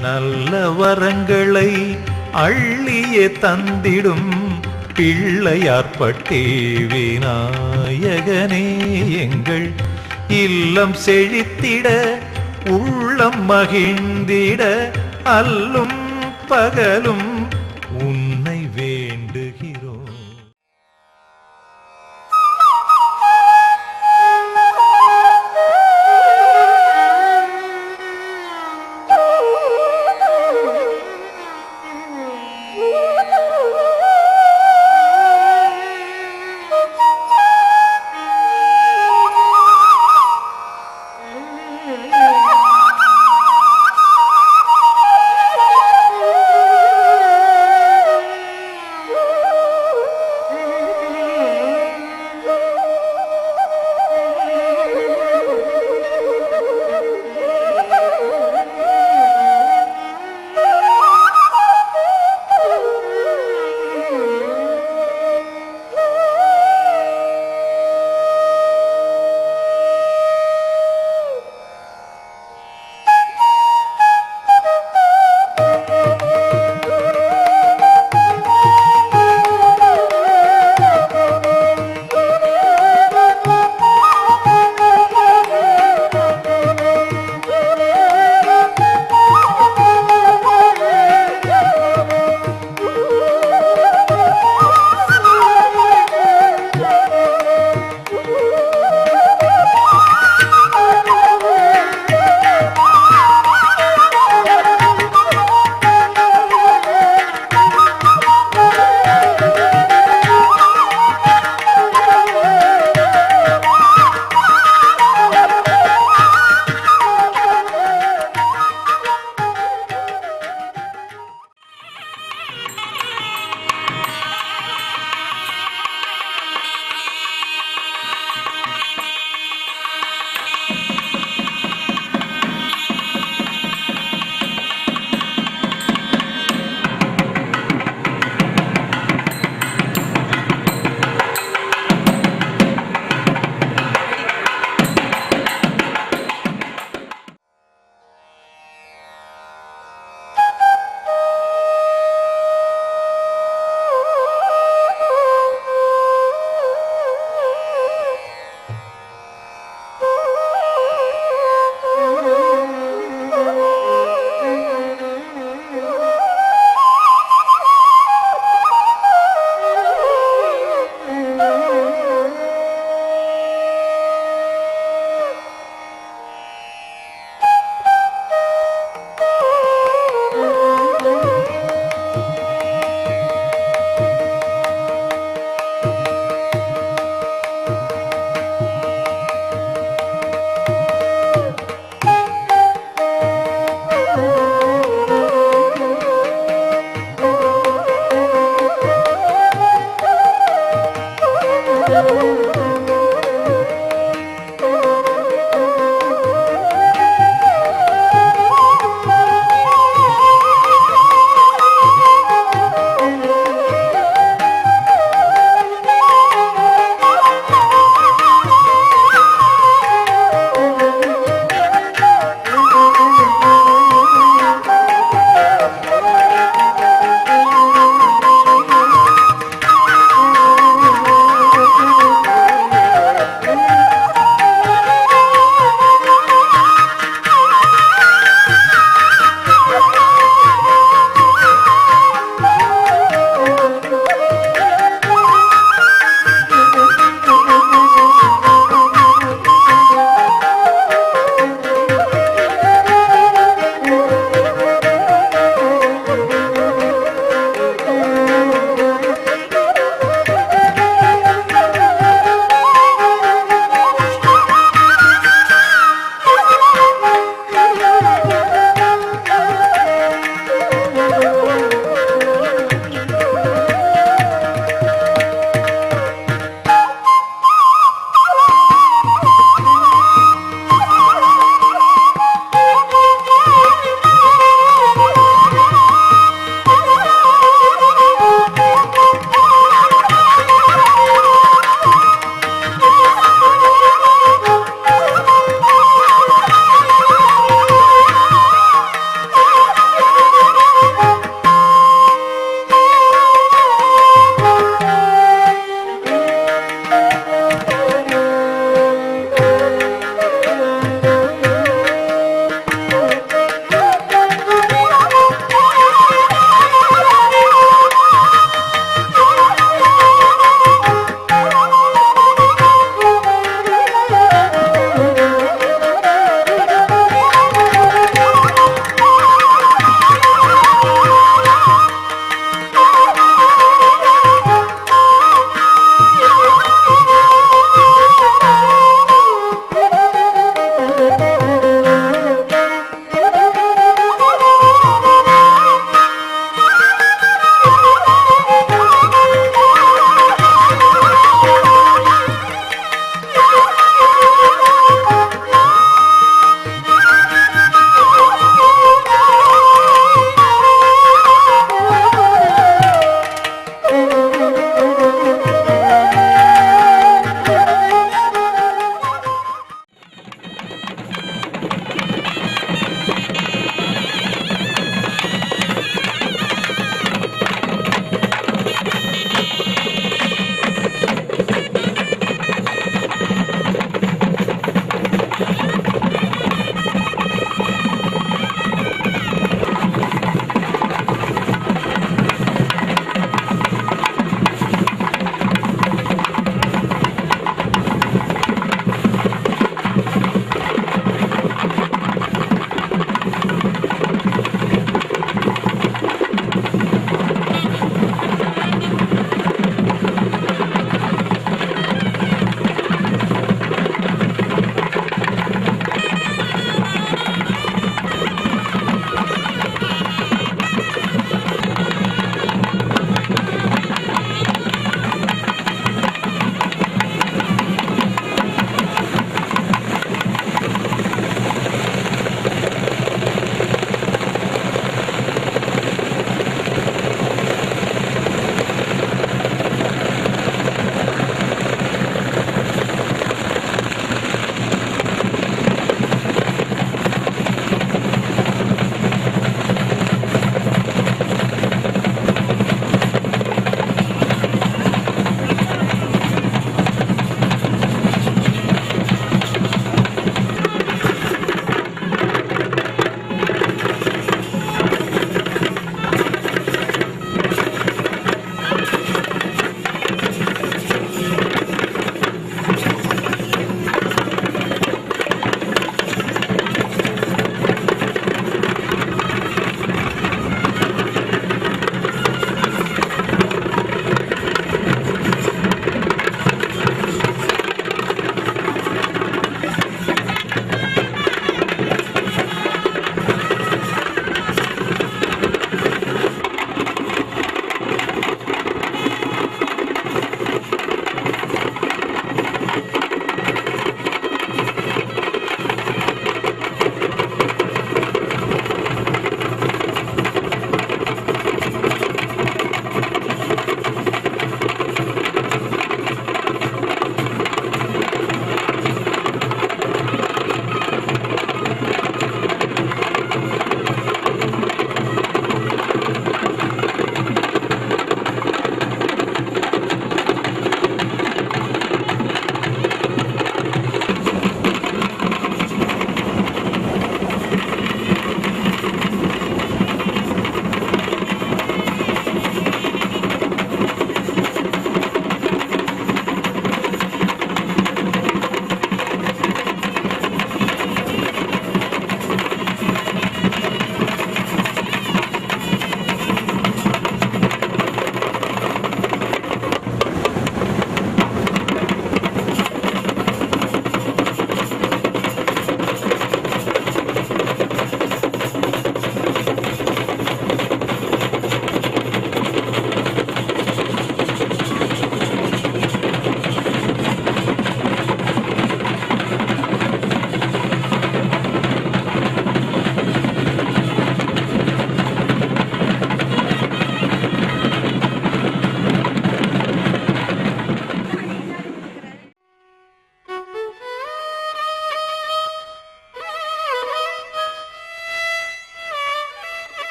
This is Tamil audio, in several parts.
நல்ல வரங்களை அள்ளியே தந்திடும் பிள்ளையார்பட்டி விநாயகனே எங்கள் இல்லம் செழித்திட உள்ளம் மகிழ்ந்திட அல்லும் பகலும் உன்னை வேண்டுகிறோம்.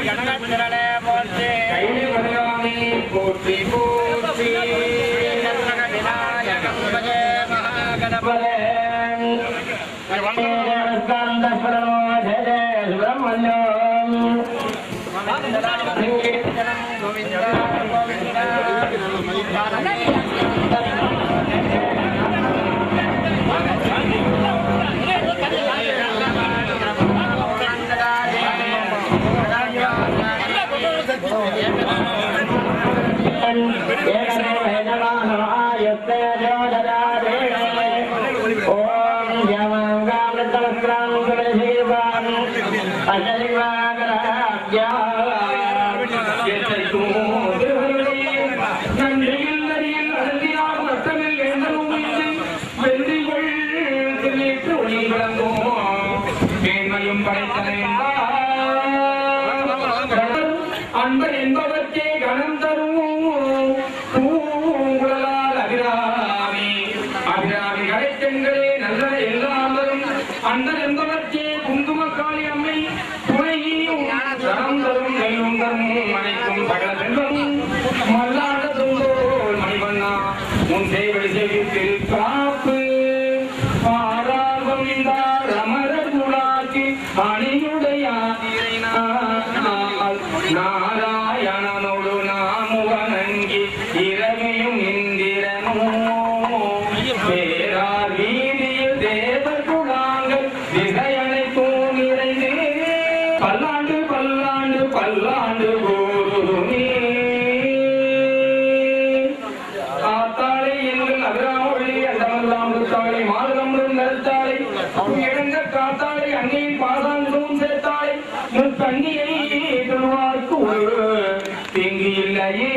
கனகத்திரளே போற்றி கைலி பகவானே போற்றி போற்றி விநாயகம் பஜே மகாகணபதே ஸ்கந்த ஸ்மரணோ ஜெய ஜெய சுப்பிரமணியம் கோவிந்தா கோவிந்தா அன்பர் என்பவற்றை கணம் தரும் பூங்குழலால் அபிராமி அபிராமி கடைத்தெண்களே நல்ல எல்லாரும் அன்பர் என்பவற்றை குங்குமக்காளி அம்மை துணையும் கணம் தரும் நெல்லும் தரும் அனைக்கும் சகல செல்வம் மல்லாத துண்டோல் மணிவண்ணா உன் சேவடி செய்தில் காப்பு பாரார்வம் அமரர் குலாக்கி அணியுடைய நாராயணனோடு நாமுகனங்கி இரவியும் இந்திரனோ பேரார் வீதியில் தேவர் குழாங்கள் திசையனை தூணிறைந்து பல்லாண்டு பல்லாண்டு பல்லாண்டு போருமே காத்தாளை எங்கள் அபிராமொழி அண்டமெல்லாம் தாளை மாதம் நெருத்தாளை எழுந்த காத்தாளை அன்னையின் பாதாந்தமும் சேர்த்தாளை முற்கண்ணியை தொழுவார்க்கு ஒரு தீங்கு இல்லையே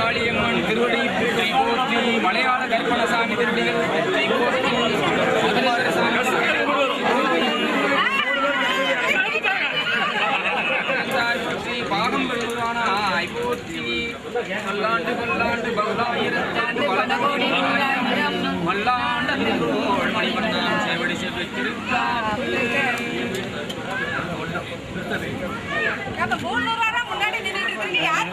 காளியம்மன் திருவடி போற்றி மலையாள கருப்பணசாமி திருடிகள் பாகம் பெறுவானாய் போற்றி பல்லாண்டு பல்லாண்டு பல்லாயிரத்தாண்டு வளர்ந்து மல்லாண்ட திருவோள் மணிவண்ணன் செவடி செவி முன்னாடி நின்றுட்டு யார்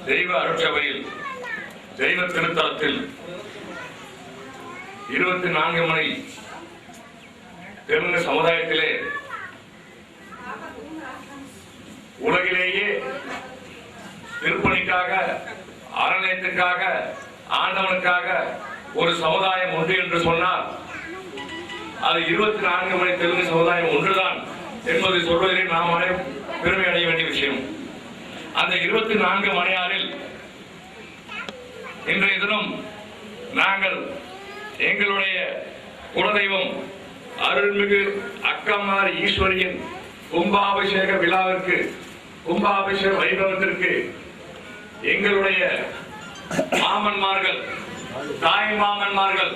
தெய்வ அருட்சபையில் தெய்வ திருத்தலத்தில் 24 மணி தெலுங்கு சமுதாயத்திலே உலகிலேயே திருப்பணிக்காக, அறநிலையத்திற்காக, ஆண்டவனுக்காக ஒரு சமுதாயம் உண்டு என்று சொன்னால் அது 24 மணி தெலுங்கு சமுதாயம் ஒன்றுதான் என்பதை சொல்வதிலே நாம் அனைவரும் பெருமை அடைய வேண்டிய விஷயம். அந்த 24 மணியாரில் இன்றைய தினம் நாங்கள் எங்களுடைய குலதெய்வம் அருள்மிகு அக்கம்மார் ஈஸ்வரியின் கும்பாபிஷேக விழாவிற்கு, கும்பாபிஷேக வைபவத்திற்கு எங்களுடைய மாமன்மார்கள், தாய் மாமன்மார்கள்,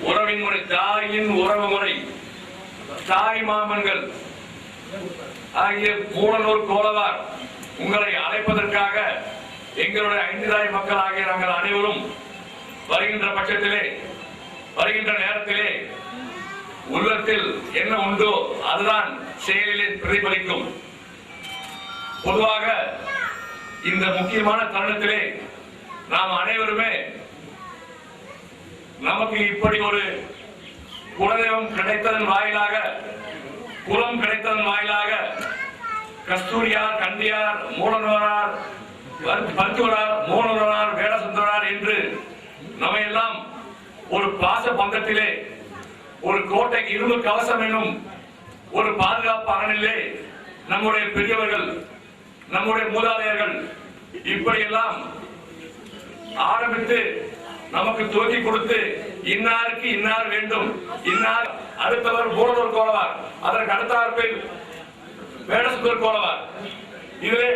உறவின் முறை, தாயின் உறவு முறை, தாய் மாமன்கள் ஆகிய மூலனூர் கோலவார் உங்களை அழைப்பதற்காக எங்களுடைய 5 தாய் மக்கள் ஆகிய நாங்கள் அனைவரும் வருகின்ற பட்சத்திலே, வருகின்ற நேரத்திலே உள்ளத்தில் என்ன உண்டோ அதுதான் செயலிலே பிரதிபலிக்கும். பொதுவாக இந்த முக்கியமான தருணத்திலே நாம் அனைவருமே நமக்கு இப்படி ஒரு குலதெய்வம் கிடைத்ததன் வாயிலாக, குலம் கிடைத்ததன் வாயிலாக கஸ்தூரியார், கண்டியார், மூலனூரார், பருத்துவரார், மூலனூரார், வேடசுந்தரார் என்று நம்ம எல்லாம் ஒரு பாச பந்தத்திலே, ஒரு கோட்டை இரும்பு கவசம் என்னும் ஒரு பாதுகாப்பு அரணிலே நம்முடைய பெரியவர்கள், நம்முடைய மூதாதையர்கள் இப்படியெல்லாம் ஆரம்பித்து நமக்கு துவக்கி கொடுத்து இன்னாருக்கு இன்னார் வேண்டும், இன்னார் அடுத்தவர் மூலனூர் கோலவார், அதற்கு அடுத்தார்கள் வேடசுந்தர் கோலவார். இதிலே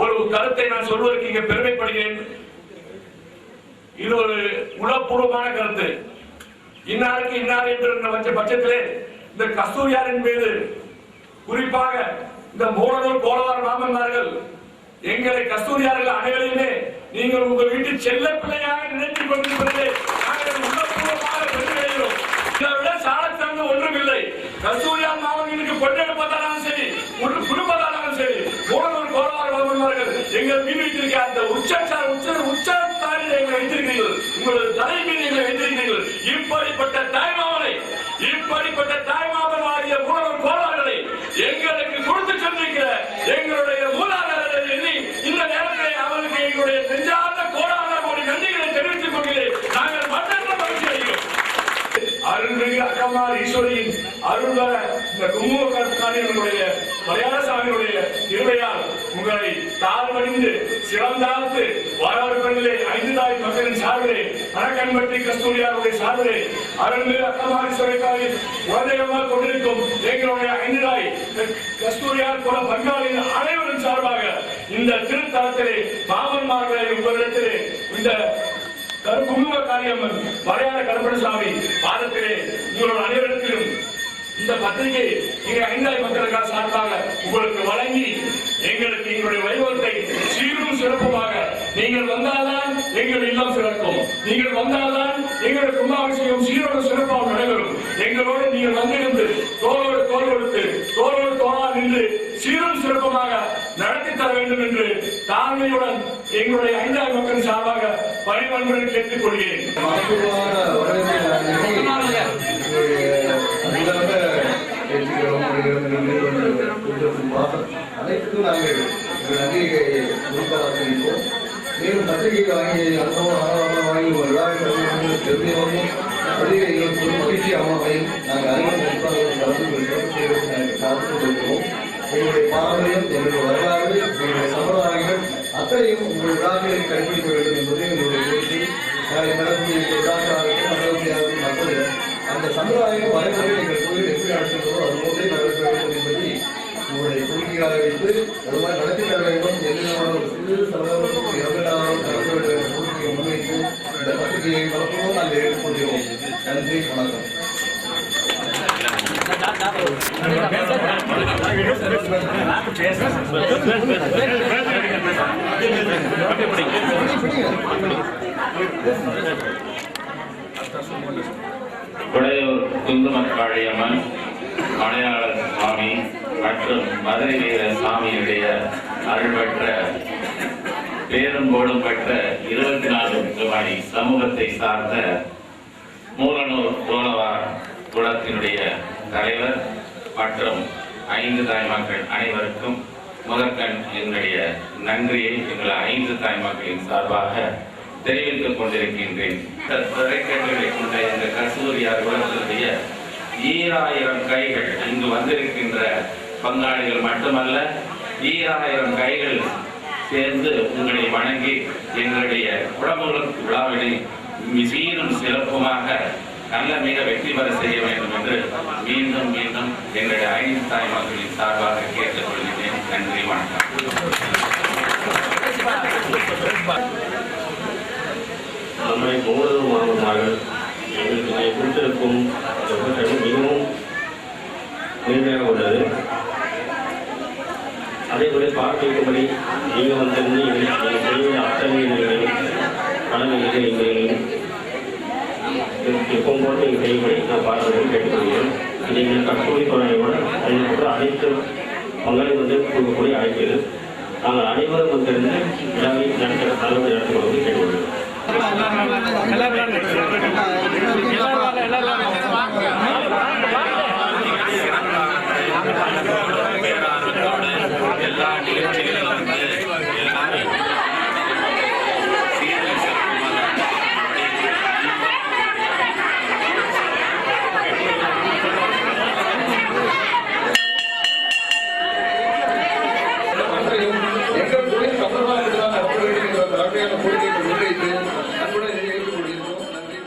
ஒரு கருத்தை நான் சொல்வதற்கு இங்கே பெருமைப்படுகிறேன். இது ஒரு உளப்பூர்வமான கருத்து. இன்னாருக்கு இன்னார் என்று வச்ச பட்சத்திலே இந்த கஸ்தூரியாரின் மீது, குறிப்பாக இந்த மூலனூர் கோலவார் மாமன்மார்கள் எங்களை கஸ்தூரியார்கள் அனைவரையுமே நீங்கள் உங்கள் வீட்டில் செல்ல பிள்ளையாக நினைத்துக் கொண்டிருப்பதை நாங்கள் உள்ளபூர்வமாக பெருமையடைகிறோம். இதை விட சாலத்தங்க ஒன்றும் இல்லை. கஸ்தூரியார் மாமன்களுக்கு கொண்டெடுப்பதாலும் சரி, ஒரு குடும்பத்தாலும் சரி, மூலனூர் கோலவார் மாமன்மார்கள் எங்கள் மீது வைத்திருக்க அந்த உச்சத்தாரில் எங்களை வைத்திருக்கிறீர்கள், உங்களது தலை மீது எங்களை வைத்திருக்கிறீர்கள். இப்படிப்பட்ட தாய்மாமனை, இப்படிப்பட்ட தாய்மாமன் ஆகிய மூலனூர் கோலவார்களை எங்களுக்கு கொடுத்து சென்றிருக்கிற எங்களுடைய மூலாதாரத்தை எண்ணி இந்த நேரத்திலே அவருக்கு எங்களுடைய நெஞ்சார்ந்த கோடான கோடி நன்றிகளை தெரிவித்துக் கொள்கிறேன். நாங்கள் மற்றற்ற மகிழ்ச்சி அடைகிறோம். அருள்மிகு அக்கம்மார் ஈஸ்வரியின் அருள்வர இந்த குங்குமக்காரியனுடைய மலையாள சாமியுடைய இருவையால் உங்களை தாழ்வணிந்து சிறந்தாழ்த்து வரவர்களிலே 5 தாய் மக்களின் சார்பிலே, அறக்கண்பட்டி கஸ்தூரியாருடைய சார்பிலே, அருள்மிகு அக்கம்மார் ஈஸ்வரிக்காக குலதெய்வமாக கொண்டிருக்கும் எங்களுடைய 5 தாய் கஸ்தூரியார் குல பங்காளியின் அனைவரின் சார்பாக இந்த திருத்தலத்திலே மாமன்மார்களை உங்களிடத்திலே இந்த குங்கும காரியம்மன் மலையாள கருப்பணசாமி பாதத்திலே உங்களோட அனைவரிடத்திலும் இந்த பத்திரிகை இங்கே 5 தாய் மக்களுக்காக சார்பாக உங்களுக்கு வழங்கி எங்களுக்கு எங்களுடைய வைபவத்தை சீரும் சிறப்புமாக, நீங்கள் வந்தால்தான் எங்கள் இல்லம் சிறக்கும், நீங்கள் வந்தால்தான் எங்களுடைய கும்பாபிஷேகம் சீரோடு சிறப்பாக நடைபெறும். எங்களோடு நீங்கள் வந்திருந்து தோளோடு தோள் கொடுத்து, தோளோடு தோளா நின்று சீரும் சிறப்புமாக நடத்தி தர வேண்டும் என்று தாழ்மையுடன் எங்களுடைய 5 தாய் மக்களின் சார்பாக பணிவன்புடன் கேட்டுக் கொள்கிறேன். அனைத்துக்கும் நாங்கள் நன்றியை கொடுப்போம். மேலும் பத்திரிகை வாங்கி வாங்கி ஒரு விழாவை தெரிஞ்சவரும் பத்திரிகைகளுக்கு மகிழ்ச்சி அம்மாவையும் நாங்கள் அறிமுகம் கலந்து கொள்கிறோம். எங்களுடைய பாரம்பரியம், எங்களுடைய வரலாறு, எங்களுடைய சமுதாயங்கள் அத்தனையும் உங்கள் விழாக்களை கடைபிடிக்க வேண்டும் என்பது எங்களுடைய கோரிக்கை. நாளை நடக்கூடிய விழாக்களாகவும் நடவடிக்கையாகவும் மக்கள் அந்த சமுதாயம் வரைமுறை எங்கள் கோயில் எப்படி நடத்துகிறதோ அது போன்றே நடத்த வேண்டும் என்பதை உங்களுடைய கோரிக்கையாக வைத்து அது மாதிரி நடத்தி தர வேண்டும். எந்த சிறு சமுதாயத்துக்கும் 2 நடத்த வேண்டும் என்ற கோரிக்கையை முன்வைத்து இந்த பத்திரிகையை வளர்ப்போம் நாங்கள் ஏற்றுக்கொள்கிறோம். நன்றி, வணக்கம். உடையூர் குங்குமக்காளியம்மன் மலையாள சுவாமி மற்றும் மதுரை வீர சாமியுடைய அருள்பெற்ற பேரும் போடும் பெற்ற 24 ரூபாய் சமூகத்தை சார்ந்த மூலனூர் கோலவார் குளத்தினுடைய தலைவர் மற்றும் 5 தாய்மார்கள் அனைவருக்கும் முதற்கண் என்னுடைய நன்றியை எங்கள் 5 தாய்மார்களின் சார்பாக தெரிவித்துக் கொண்டிருக்கின்றேன். தொலைக்காட்சிகளை கொண்ட இந்த கஸ்தூரியார் குளத்தினுடைய 2000 கைகள் இங்கு வந்திருக்கின்ற பங்காளிகள் மட்டுமல்ல, 2000 கைகள் சேர்ந்து உங்களை வணங்கி எங்களுடைய குடமுழுக்கு விழாவினை சீரும் சிறப்புமாக நல்ல மிக வெற்றி பெற செய்ய வேண்டும் என்று மீண்டும் மீண்டும் எங்களுடைய 5 தாய்மார்களின் சார்பாக கேட்டுக் கொள்கிறேன். நன்றி, வணக்கம். நம்மை கௌரவ மாணவர்கள் எங்களுக்கு கொடுத்திருக்கும் மிகவும் நேர்மையாக உள்ளது. அதேபோல பார்க்கும்படி நீங்கள் வந்திருந்து நீங்கள் செய்ய அத்தனை கடமைகளை எங்களையும் எப்பவும் போட்டு நீங்கள் செய்யும்படி நான் பார்க்கணும் கேட்டுக்கொள்கிறேன். நீங்கள் கஸ்தூரி துறையோட கூட அனைத்து பங்காளி வந்து கொடுக்கக்கூடிய அழைக்கிறது. நாங்கள் அனைவரும் வந்திருந்து விழாவை தலைவர் நடத்தி கொண்டு கேட்டுக்கொள்கிறோம். எல்லா நிகழ்ச்சிகளிலும் வந்து எல்லாரும் எங்கள் தொழில் தமிழ்நாட்டில் நடத்த வேண்டும் என்ற தலைமையான கோரிக்கையை முன்வைத்து அன்புடன் ஏற்றுக்கொள்கிறோம். நன்றி.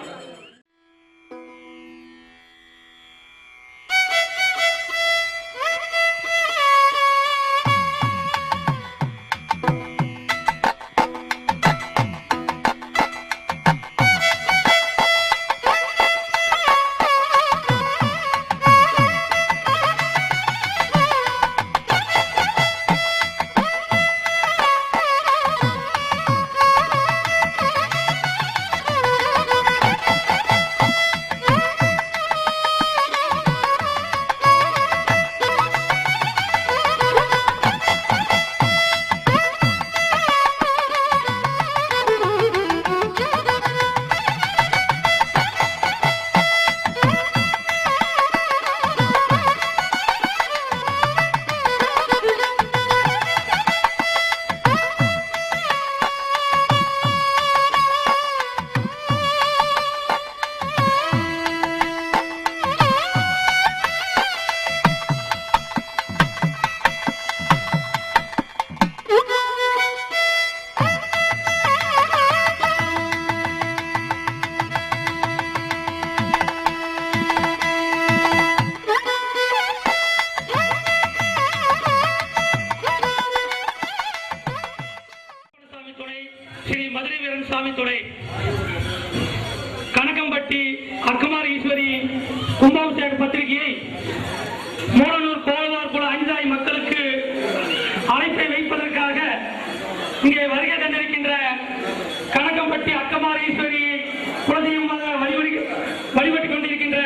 ஸ்ரீ மதுரை வீரன் சாமி துணை, கனகம்பட்டி அக்கமார் ஈஸ்வரி கும்பாபிஷேக பத்திரிகையை மூலனூர் கோலவார் குல 5 தாய் மக்களுக்கு அழைப்பை வைப்பதற்காக இங்கே வருகை தந்திருக்கின்ற கனகம்பட்டி அக்கமார் ஈஸ்வரி குலதெய்வமாக வழிபட்டுக் கொண்டிருக்கின்ற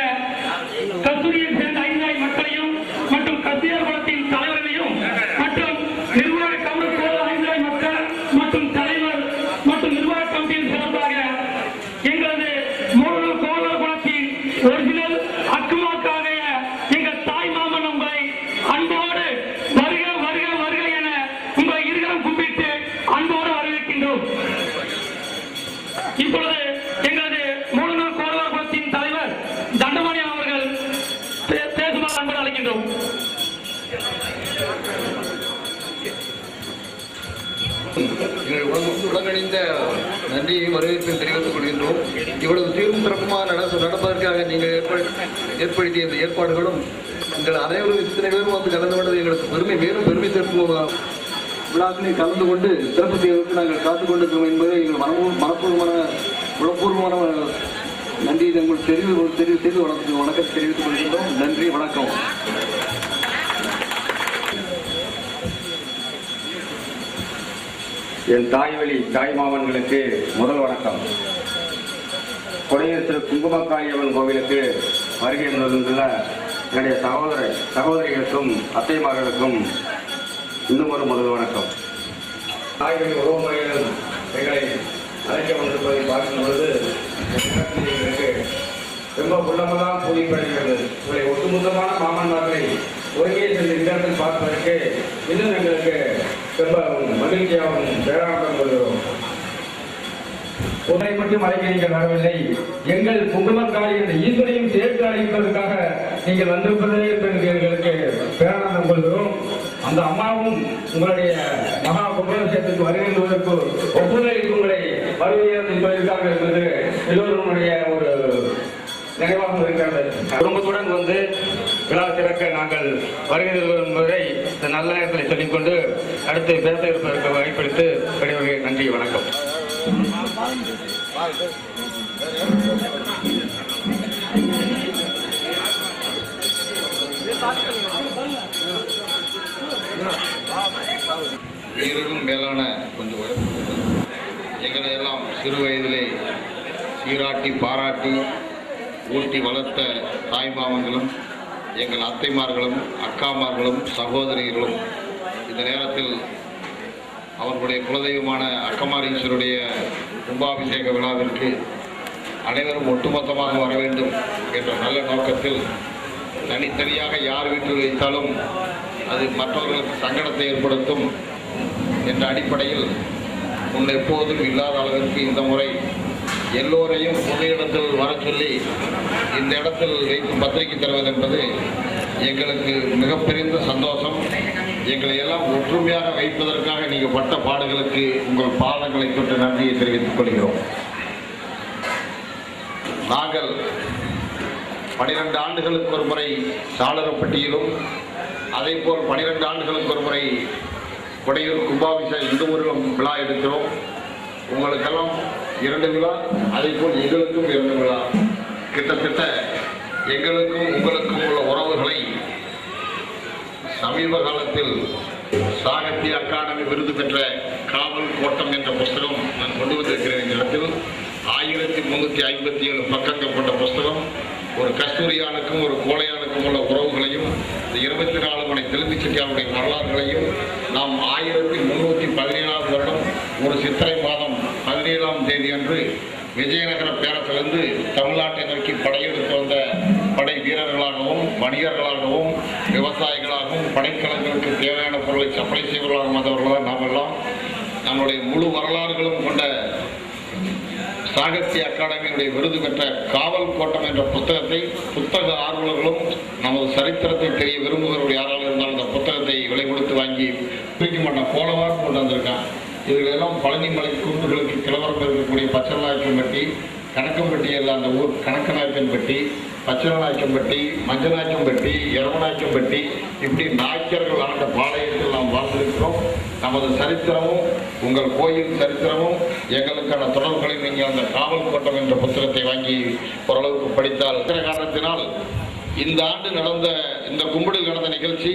கஸ்தூரியை சேர்ந்த 5 தாய் மக்களையும் மற்றும் கஸ்தியார் குலத்தின் தலைவர்களையும் மற்றும் நிர்வாக கமிட்டி 5 தாய் மக்கள் மற்றும் தலைவர் மற்றும் நிர்வாக கமிட்டியின் சார்பாக எங்களது மூலனூர் கோலவார் குலத்தின் ஒரிஜினல் அக்குமாக்காக எங்கள் தாய் மாமன் உங்களை அன்போடு வருக வருக வருக என உங்களை இருகரம் கும்பிட்டு அன்போடு வரவேற்கின்றோம். இப்பொழுது எங்களது மூலனூர் கோலவார் குலத்தின் தலைவர் தண்டபாணி அவர்கள் பேசுமாறு அன்போடு அழைக்கின்றோம். உலகணிந்த நன்றியையும் வரவேற்பையும் தெரிவித்துக் கொள்கின்றோம். இவ்வளவு தீர்வும் சிறப்புமாக நடப்பதற்காக நீங்கள் ஏற்படுத்திய இந்த ஏற்பாடுகளும் எங்கள் அனைவரும் இத்தனை பேரும் வந்து கலந்து கொண்டது எங்களுக்கு பெருமை, மேலும் பெருமை சேர்க்கும் விழாக்களில் கலந்து கொண்டு சிறப்பு செய்வதற்கு நாங்கள் காத்துக் கொண்டிருக்கிறோம் என்பதை எங்கள் உளப்பூர்வமான நன்றியை உங்களுக்கு தெரிவு செய்து வணக்கத்தை தெரிவித்துக் கொள்கின்றோம். நன்றி, வணக்கம். என் தாய்வழி தாய் மாமன்களுக்கு முதல் வணக்கம். கொடையூர் திரு குங்குமக்காளியம்மன் கோவிலுக்கு வருகை வந்துள்ள என்னுடைய சகோதரிகளுக்கும் அத்தைமார்களுக்கும் இன்னும் ஒரு முதல் வணக்கம். தாய்வழி உறவு முறையிலும் பொழுது எங்களுக்கு ரொம்ப உள்ளமெல்லாம் பூரிப்படைகிறது. உங்களை ஒட்டுமொத்தமான மாமன்மார்களை ஒருங்கே சென்று இந்த இடத்தில் பார்ப்பதற்கு இன்னும் எங்களுக்கு ரொம்ப மகிழ்ச்சியாகவும் பேரானந்தம் கொள்கிறோம். உன்னை மட்டும் அழைக்க நீங்கள் வரவில்லை, எங்கள் குங்குமக்காரி என்ற ஈஸ்வரையும் சேர்த்து அழைப்பதற்காக நீங்கள் வந்திருப்பதே என்று எங்களுக்கு பேரானந்தம் கொள்கிறோம். அந்த அம்மாவும் உங்களுடைய மகா கும்பாபிஷேகத்துக்கு வருகின்றதற்கு ஒப்புதலுக்கு உங்களை வருவதற்கு என்பதற்காக என்பது எல்லோருடைய ஒரு நினைவாக இருக்கிறது. குடும்பத்துடன் வந்து விழா திறக்க நாங்கள் வருகிறது என்பதை நல்ல நேரத்தில் சொல்லிக்கொண்டு அடுத்து பேச இருப்பதற்கு வாய்ப்பளித்து பெரியவர்களே நன்றி, வணக்கம். உயிரிலும் மேலான கொஞ்சம் எங்களை எல்லாம் சிறு வயதிலே சீராட்டி பாராட்டி ஊட்டி வளர்த்த தாய்மாமன்களும் எங்கள் அத்தைமார்களும் அக்காமார்களும் சகோதரிகளும் இந்த நேரத்தில் அவர்களுடைய குலதெய்வமான அக்கமாரீஸ்வருடைய கும்பாபிஷேக விழாவிற்கு அனைவரும் ஒட்டுமொத்தமாக வர வேண்டும் என்ற நல்ல நோக்கத்தில் தனித்தனியாக யார் வீட்டில் வைத்தாலும் அது மற்றவர்களுக்கு சங்கடத்தை ஏற்படுத்தும் என்ற அடிப்படையில் முன் எப்போதும் இல்லாத அளவிற்கு இந்த முறை எல்லோரையும் பொது இடத்தில் வர சொல்லி இந்த இடத்தில் வைத்து பத்திரிகை தருவது என்பது எங்களுக்கு மிகப்பெரிய சந்தோஷம். எங்களை எல்லாம் ஒற்றுமையாக வைப்பதற்காக நீங்கள் பட்ட பாடுகளுக்கு உங்கள் பாதங்களை தொட்டு நன்றியை தெரிவித்துக் கொள்கிறோம். நாங்கள் 12 ஆண்டுகளுக்கு ஒரு முறை சாளரப்பட்டியிலும் அதேபோல் 12 ஆண்டுகளுக்கு ஒரு முறை கொடையூர் கும்பாபிஷேகம் இந்த ஊரிலும் விழா எடுக்கிறோம். உங்களுக்கெல்லாம் 2 விழா, அதேபோல் எங்களுக்கும் 2 விழா. கிட்டத்தட்ட எங்களுக்கும் உங்களுக்கும் உள்ள உறவுகளை சமீப காலத்தில் சாகித்ய அகாடமி விருது பெற்ற காவல் கோட்டம் என்ற புஸ்தகம் நான் கொண்டு வந்திருக்கிறேன். இந்த இடத்தில் 1357 பக்கங்கள் கொண்ட புஸ்தகம் ஒரு கஸ்தூரியானுக்கும் ஒரு கோலையானுக்கும் உள்ள உறவுகளையும் 24 மணி திருப்பி செட்டியாருடைய வரலாறுகளையும் நாம் 1317ஆம் வருடம் ஒரு சித்திரை மாதம் 17ஆம் தேதி அன்று விஜயநகர பேரத்திலிருந்து தமிழ்நாட்டை நோக்கி படையெடுத்து வந்த படை வீரர்களாகவும் வணிகர்களாகவும் விவசாயிகளாகவும் படைக்கலங்களுக்கு தேவையான பொருளை சப்ளை செய்வர்களாகவும் வந்தவர்களாக நாம் எல்லாம் நம்முடைய முழு வரலாறுகளும் கொண்ட சாகித்ய அகாடமியுடைய விருது பெற்ற காவல் கோட்டம் என்ற புத்தகத்தை புத்தக ஆர்வலர்களும் நமது சரித்திரத்தை தெரிய விரும்புகிறவர்கள் யாராலும் இருந்தாலும் அந்த புத்தகத்தை விலை கொடுத்து வாங்கி தூக்கி மாட்டான் கோலவாறு கொண்டு வந்திருக்கான். இதுகளெல்லாம் பழனிமலை குன்றுகளுக்கு கிளவரம் இருக்கக்கூடிய பச்சநாயக்கம்பட்டி, கணக்கம்பட்டி எல்லாம் அந்த ஊர் கணக்கநாயக்கம்பட்டி, பச்சநாயக்கம்பட்டி, மஞ்சநாயக்கம்பட்டி, எரவநாயக்கம்பட்டி, இப்படி நாய்க்கர்கள் ஆண்ட பாளையத்தில் நாம் வாழ்ந்திருக்கிறோம். நமது சரித்திரமும் உங்கள் கோயில் சரித்திரமும் எங்களுக்கான தொடர்புகளை நீங்கள் அந்த காவல் கோட்டம் என்ற புத்தகத்தை வாங்கி ஓரளவுக்கு படித்தால் காரணத்தினால் இந்த ஆண்டு நடந்த இந்த கும்பிடு நடந்த நிகழ்ச்சி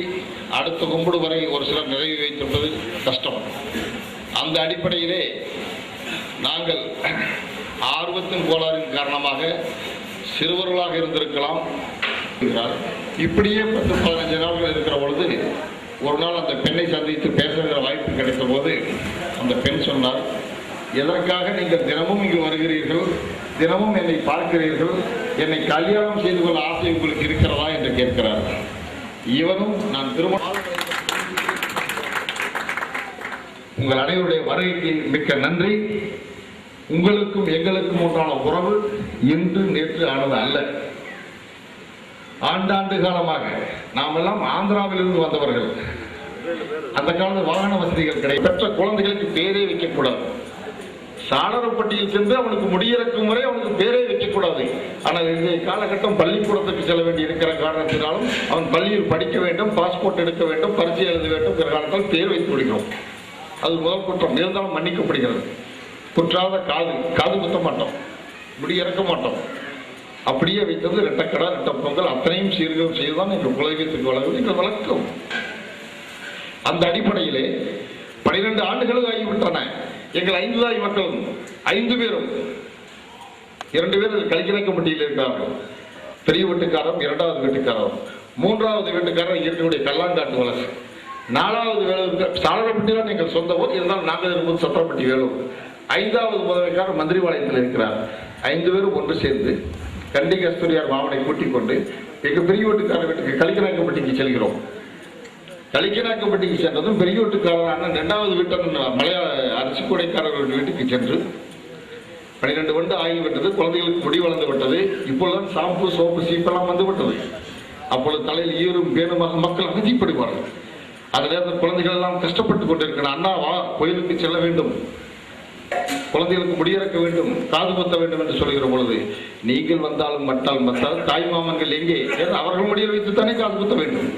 அடுத்த கும்பிடு வரை ஒரு சிலர் நிறைவு வைத்திருப்பது கஷ்டம். அந்த அடிப்படையிலே நாங்கள் ஆர்வத்தின் கோளாறின் காரணமாக சிறுவர்களாக இருந்திருக்கலாம். இப்படியே 10-15 நாட்கள் இருக்கிற பொழுது ஒரு நாள் அந்த பெண்ணை சந்தித்து பேசுகிற வாய்ப்பு கிடைத்த போது அந்த பெண் சொன்னார், எதற்காக நீங்கள் தினமும் இங்கு வருகிறீர்கள், தினமும் என்னை பார்க்கிறீர்கள், என்னை கல்யாணம் செய்து கொள்ள ஆசை உங்களுக்கு இருக்கிறதா என்று கேட்கிறார். இவனும் நான் திருமணம் உங்கள் அனைவருடைய வருகைக்கு மிக்க நன்றி. உங்களுக்கும் எங்களுக்கும் உண்டான உறவு இன்று நேற்று ஆனது அல்ல. ஆண்டாண்டு காலமாக நாம் எல்லாம் ஆந்திராவிலிருந்து வந்தவர்கள். அந்த காலத்தில் வாகன வசதிகள் கிடையாது. பெற்ற குழந்தைகளுக்கு பேரே வைக்கக்கூடாது. சாளரப்பட்டியில் சென்று அவனுக்கு முடியிறக்கும் வரை அவனுக்கு பேரே வைக்கக்கூடாது. ஆனால் இன்றைய காலகட்டம் பள்ளிக்கூடத்துக்கு செல்ல வேண்டி இருக்கிற காரணத்தினாலும் அவன் பள்ளியில் படிக்க வேண்டும், பாஸ்போர்ட் எடுக்க வேண்டும், பரீட்சை எழுத வேண்டும் என்ற காரணத்தால் பேர் வைத்து விடுகிறோம். அது முதல் குற்றம். இருந்தாலும் மன்னிக்கப்படுகிறது. குற்றாத காது குத்த மாட்டோம், முடி இறக்க மாட்டோம். அப்படியே வைத்தது 2 கடை 2 பொங்கல் அத்தனையும் சீர்கேடு செய்துதான் எங்கள் குலதெய்வத்துக்கு வழங்குவது எங்கள் வழக்கம். அந்த அடிப்படையிலே 12 ஆண்டுகள் ஆகிவிட்டன. எங்கள் 5 தாய் மக்களும் 5 பேரும் 2 பேர் கலிக்கிணக்கம்பட்டியில் இருக்கிறார்கள். பெரிய வீட்டுக்காரரும் 2வது வீட்டுக்காரரும், 3வது வீட்டுக்காரர் இயற்கையுடைய கல்லாங்காட்டு வளர்ச்சி, 4வது வேலூர் சாளரப்பட்டி தான் எங்கள் சொந்த ஊர். இருந்தாலும் நாங்கள் இருக்கும்போது சத்திரப்பட்டி வேலூர். 5வது முதன்மைக்காரர் மந்திரிபாளையத்தில் இருக்கிறார். 5 பேரும் ஒன்று சேர்ந்து கண்டி கஸ்தூரியார் மாமனை கூட்டிக் கொண்டு எங்க பெரிய வீட்டுக்காரர் வீட்டுக்கு கலிக்கநாயக்கம்பட்டிக்கு செல்கிறோம். கலிக்கநாயக்கம்பட்டிக்கு சென்றதும் பெரிய வீட்டுக்காரரான 2வது வீட்டர் மலையாள அரிசி கூடைக்காரர்கள் வீட்டுக்கு சென்று 12 வருடம் ஆகிவிட்டது. குழந்தைகளுக்கு முடி வளர்ந்து விட்டது. இப்பொழுதுதான் ஷாம்பு சோப்பு சீப்பெல்லாம் வந்து விட்டது. அப்பொழுது தலையில் ஈரும் பேணுமாக மக்கள் அவதிப்படுவார்கள். அந்த நேரத்தில் குழந்தைகள் எல்லாம் கஷ்டப்பட்டு கொண்டிருக்கிறார். அண்ணா வா, கோயிலுக்கு செல்ல வேண்டும், குழந்தைகளுக்கு முடியிறக்க வேண்டும், காது குத்த வேண்டும் என்று சொல்கிற பொழுது, நீங்கள் வந்தாலும் மட்டால் தாய் மாமன்கள் எங்கே? அவர்கள் முடியில் வைத்துத்தானே காது குத்த வேண்டும்.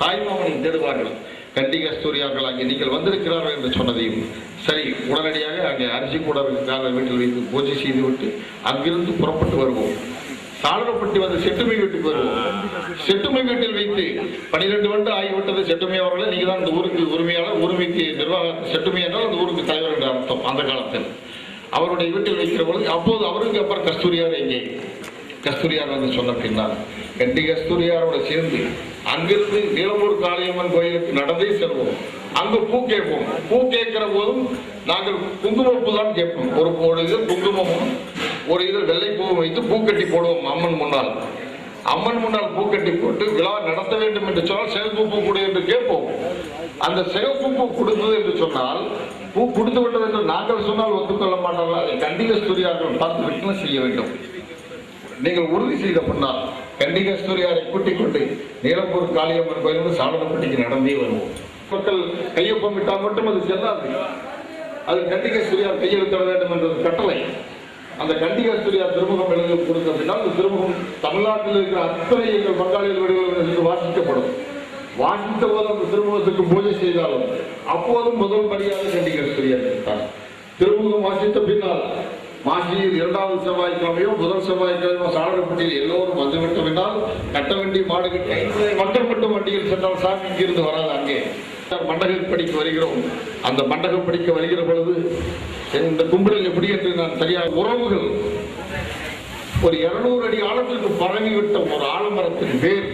தாய் மாமனை தேடுவார்கள். கண்டி கஸ்தூரியார்கள் அங்கே நீங்கள் வந்திருக்கிறார்கள் என்று சொன்னதையும் சரி, உடனடியாக அங்கே அரிசி கூடக்காரர் வீட்டில் வைத்து பூஜை செய்துவிட்டு அங்கிருந்து புறப்பட்டு வருவோம். சாளரப்பட்டி வந்து செட்டுமை வீட்டுக்கு வருவோம். செட்டுமை வீட்டில் வைத்து 12 வருடம் ஆகிவிட்டது. செட்டுமை அவர்களை நீங்க தான் இந்த ஊருக்கு உரிமையாளர், உரிமைக்கு நிர்வாக செட்டுமை என்றால் அந்த ஊருக்கு தலைவர் என்ற அர்த்தம். அந்த காலத்தில் அவருடைய வீட்டில் வைக்கிற பொழுது அப்போது அவருக்கு அப்புறம் கஸ்தூரியார் எங்கே? கஸ்தூரியார் வந்து சொன்ன பின்னால் கண்டி கஸ்தூரியாரோட சேர்ந்து அங்கிருந்து நீலம்பூர் காளியம்மன் கோயிலுக்கு நடந்தே செல்வோம். அங்கு பூ கேட்போம். பூ கேட்கிற போதும் நாங்கள் குங்குமப்பூ தான் கேட்போம். ஒரு இதழ் குங்குமமும் ஒரு இதழ் வெள்ளைப்பூவும் வைத்து பூக்கட்டி போடுவோம் அம்மன் முன்னால். அம்மன் முன்னால் பூக்கட்டி போட்டு விழா நடத்த வேண்டும் என்று சொன்னால் சிவப்பு பூ கொடு என்று கேட்போம். அந்த சிவப்பு பூ கொடுத்தது என்று சொன்னால், பூ கொடுத்து விட்டது என்று நாங்கள் சொன்னால் ஒத்துக்கொள்ள மாட்டார்கள். அதை கண்டி கஸ்தூரியார்கள் பார்த்து விட்டு செய்ய வேண்டும். நீங்கள் உறுதி செய்த பின்னால் கண்டி கஸ்தூரியாரை கூட்டிக் கொண்டு நீலம்பூர் காளியம்மன் கோயிலிருந்து சாளரப்பட்டிக்கு நடந்தே வருவோம். மக்கள் கையொப்பம் விட்டால் மட்டும் அது செல்லாது. அது கண்டி கஸ்தூரியார் கையெழுத்திட வேண்டும் என்றது கட்டளை. அந்த கண்டி கஸ்தூரியார் திருமுகம் எழுதி கொடுத்த பின்னால் அந்த திருமுகம் தமிழ்நாட்டில் இருக்கிற அத்தனை எங்கள் பங்காளிகள் வீடுகளில் வாசிக்கப்படும். வாசித்த போது அந்த திருமுகத்துக்கு பூஜை செய்தாலும் அப்போதும் முதல் படியாக கண்டி கஸ்தூரியார் இருந்தார். திருமுகம் வாசித்த பின்னால் மாசியில் 2வது செவ்வாய்க்கிழமையோ முதல் செவ்வாய்க்கிழமையோ சாளரப்பட்டியில் எல்லோரும் வந்துவிட்ட பின்னால் கட்ட வண்டி மாடு கட்டி மண்டபட்டு வண்டியில் சென்றால் சாமி இங்கிருந்து வராது. அங்கே மண்டகம் படிக்க வருகிறோம். அந்த மண்டகம் படிக்க வருகிற பொழுது இந்த கும்பலில் எப்படி என்று நான் சரியாக உறவுகள் ஒரு 200 அடி ஆழத்திற்கு பரவிவிட்ட ஒரு ஆலமரத்தின் வேர்,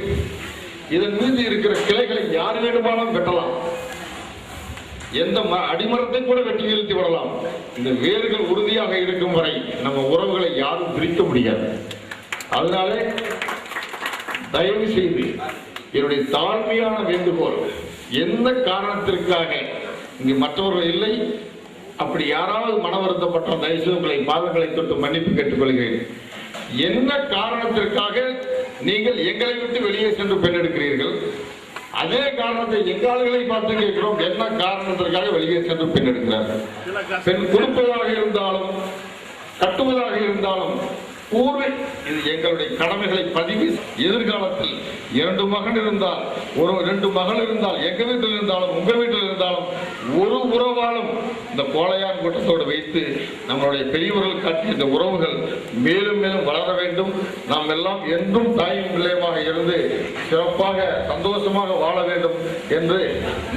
இதன் மீது இருக்கிற கிளைகளை யார் வேண்டுமானாலும் வெட்டலாம். எந்த அடிமரத்தை கூட வெட்டி வீழ்த்தி விடலாம். இந்த வேர்கள் உறுதியாக இருக்கும் வரை நம்ம உறவுகளை யாரும் பிரிக்க முடியாது. அதனாலே தயவு செய்து என்னுடைய தாழ்மையான வேண்டுகோள், எந்த காரணத்திற்காக இங்கு மற்றவர்கள் இல்லை, அப்படி யாராவது மன வருத்தப்பட்ட தயவுசெய்து உங்களை பாதங்களை தொட்டு மன்னிப்பு கேட்டுக்கொள்கிறேன். என்ன காரணத்திற்காக நீங்கள் எங்களை விட்டு வெளியே சென்று பெண் எடுக்கிறீர்கள்? அதே காரணத்தை எங்கால்களை பார்த்து கேட்கிறோம். என்ன காரணத்திற்காக வெளியே சென்று பெண் எடுக்கிறார்கள்? பெண் கொடுப்பதாக இருந்தாலும் கட்டுவதாக இருந்தாலும் இது எங்களுடைய கடமைகளை பதிவு. எதிர்காலத்தில் 2 மகன் இருந்தால் 2 மகள் இருந்தால் எங்க வீட்டில் இருந்தாலும் உங்க வீட்டில் இருந்தாலும் ஒரு உறவாலும் இந்த கோளையான் கூட்டத்தோடு வைத்து நம்மளுடைய பெரியவர்கள் காட்டிய இந்த உறவுகள் மேலும் மேலும் வளர வேண்டும். நாம் எல்லாம் என்றும் தாயும் பிள்ளையமாக இருந்து சிறப்பாக சந்தோஷமாக வாழ வேண்டும் என்று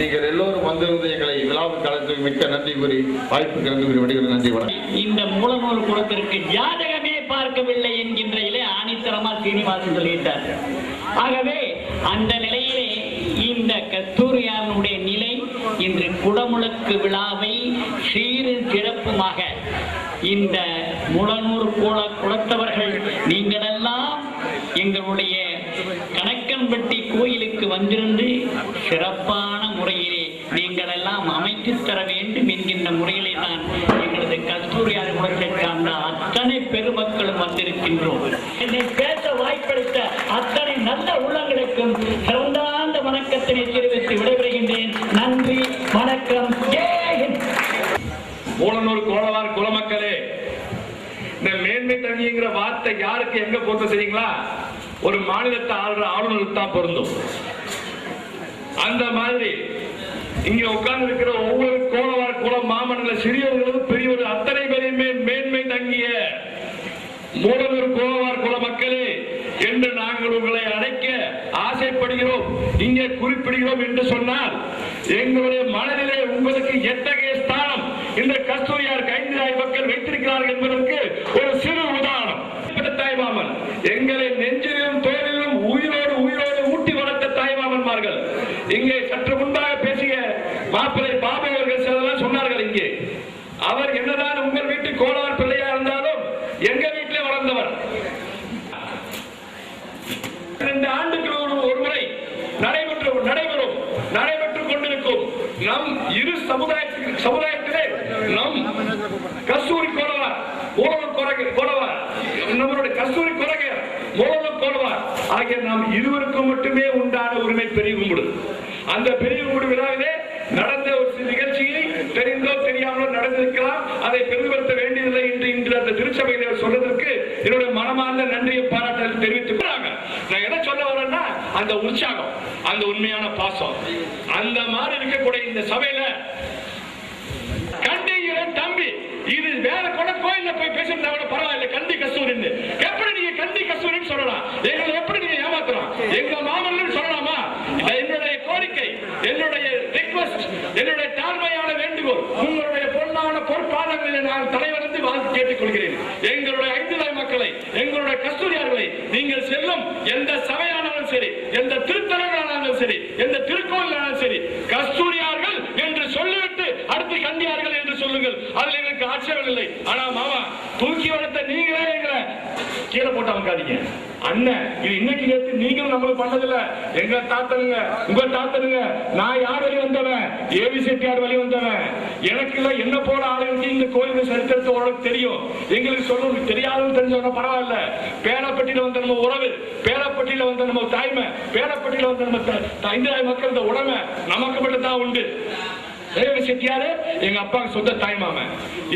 நீங்கள் எல்லோரும் வந்திருந்து எங்களை விழாவுக்கு அழைத்து மிக்க நன்றி கூறி வாய்ப்புக்கு நன்றி. நன்றி வணக்கம். இந்த மூலநூல் குலத்திற்கு ஜாதகமே பார்க்கவில்லை என்கின்ற ஆணித்தரமா சீனிவாசன் சொல்லிட்டார். ஆகவே அந்த நிலையிலே இந்த கஸ்தூரியாருடைய நிலை இன்று குடமுழுக்கு விழாவை சீரும் சிறப்புமாக இந்த முளனூர் குலத்தவர்கள் நீங்களெல்லாம் எங்களுடைய கணக்கன்பட்டி கோயிலுக்கு வந்திருந்து சிறப்பான முறையிலே நீங்கள் எல்லாம் அமைத்து தர வேண்டும் என்கின்ற முறையிலே தான் எங்களது கஸ்தூரியார் குலத்தை சார்ந்த அத்தனை பெருமக்களும் வந்திருக்கின்றோம். என்னை பேச வாய்ப்பளித்த அத்தனை நல்ல உள்ளங்களுக்கும் சிறந்தாந்த வணக்கத்தினை தெரிவித்து விடைபெறுகின்றேன். நன்றி, வணக்கம். மூலனூர் கோளவார் குலமக்களே, இந்த மேன்மை தங்கிங்கிற வார்த்தை யாருக்கு எங்க பொறுத்த தெரியுங்களா? ஒரு மாநிலத்தை ஆளுற ஆளுநருக்கு தான் பொருந்தும். அந்த மாதிரி இங்க உட்கார்ந்து இருக்கிற ஒவ்வொரு கோளவார் குல மாமன்ல சிறியவர்களும் பெரியவர்கள் அத்தனை பேரையுமே மேன்மை தங்கிய மூலனூர் கோளவார் குல மக்களே என்று நாங்கள் உங்களை அழைக்க ஆசைப்படுகிறோம், இங்கே குறிப்பிடுகிறோம் என்று சொன்னால் எங்களுடைய மனதிலே உங்களுக்கு எத்தகைய ஸ்தானம் இந்த கஸ்தூரியார் கைந்தாய் மக்கள் வைத்திருக்கிறார்கள் என்பதற்கு ஒரு சிறு உதாரணம். தாய்மாமன் எங்களை நெஞ்சிலும் தோளிலும் உயிரோடு ஊட்டி வளர்த்த தாய்மாமன்மார்கள். இங்கே சற்று முன்பாக பேசிய மாப்பிள்ளை பாபு அவர்கள் சிலதெல்லாம் சொன்னார்கள். இங்கே அவர் என்னதான் உங்கள் வீட்டு கோளாறு பிள்ளையா இருந்தாலும் எங்க வீட்டிலே வளர்ந்தவர். 2 ஆண்டுக்கு ஒரு முறை நடைபெற்றுக் கொண்டிருக்கும் நம் இரு சமுதாயத்திலே நம் கஸ்தூரி கோலவார் கோலவார் நம்மளுடைய கஸ்தூரி கொலகையர் மூலம் கோலவார் ஆகிய நாம் இருவருக்கும் மட்டுமே உண்டான உரிமை பெரிய கும்பிடு. அந்த பெரிய கும்பிடு விழாவிலே நடந்த ஒரு நிகழ்ச்சியை தெரிந்தோ தெரியாமலோ நடந்திருக்கலாம். அதை பெருமைப்படுத்த வேண்டியதில்லை என்று இன்று அந்த திருச்சபையில் சொல்வதற்கு என்னுடைய மனமார்ந்த நன்றியை பாராட்டல் தெரிவித்துக்கிறாங்க. நான் என்ன சொல்ல வரேன்னா, அந்த உற்சாகம், அந்த உண்மையான பாசம், அந்த மாதிரி இருக்கக்கூடிய இந்த சபையில கண்டிங்கிற தம்பி இது வேற கூட கோயில்ல போய் பேசியிருந்தா கூட பரவாயில்லை. கண்டி கஸ்தூரின்னு எப்படி நீங்க கண்டி கஸ்தூரின்னு சொல்லலாம்? எங்களை எப்படி நீங்க ஏமாத்தலாம்? எங்க மாமல்லன்னு சொல்லலாமா? என்னுடைய கோரிக்கை, என்னுடைய ரிக்வெஸ்ட், என்னுடைய தாழ்மையான வேண்டுகோள், உங்களுடைய பொன்னான பொற்பாதங்களில் நான் தலைவரந்து வாழ்த்து கேட்டுக் கொள்கிறேன். எங்களுடைய 5 மக்களை, எங்களுடைய கஸ்தூரியார்களை நீங்கள் செல்லும் எந்த சபையானாலும் சரி, எந்த திருத்தலங்களானாலும் சரி, எந்த திருக்கோயிலானாலும் சரி, கஸ்தூரியார்கள் என்று சொல்லிவிட்டு அடுத்து கண்டியார்கள் என்று சொல்லுங்கள். அதில் எங்களுக்கு ஆட்சேபம் இல்லை. ஆனா மாமா தூக்கி வளர்த்த நீங்களே எங்களை கீழே போட்டு அமைக்காதீங்க. அண்ணன் இது இன்னைக்கு நேற்று நீங்களும் நம்மளுக்கு பண்ணதில்ல. எங்க தாத்தனுங்க, உங்க தாத்தனுங்க. நான் யார் வழி வந்தவன்? ஏவி செட்டியார் வழி வந்தவன். எனக்கு இல்ல என்ன போல ஆளுங்களுக்கு இந்த கோயில் சரித்திரத்தை ஓரளவுக்கு தெரியும். எங்களுக்கு சொல்லணும் தெரியாதுன்னு தெரிஞ்சவங்க பரவாயில்ல. பேரப்பட்டியில வந்த நம்ம உறவு, பேரப்பட்டியில வந்த நம்ம தாய்மை, பேரப்பட்டியில வந்த நம்ம இந்த மக்கள் உடமை நமக்கு மட்டும் தான் உண்டு. ஏவி செட்டியாரு எங்க அப்பாவுக்கு சொந்த தாய்மாமன்.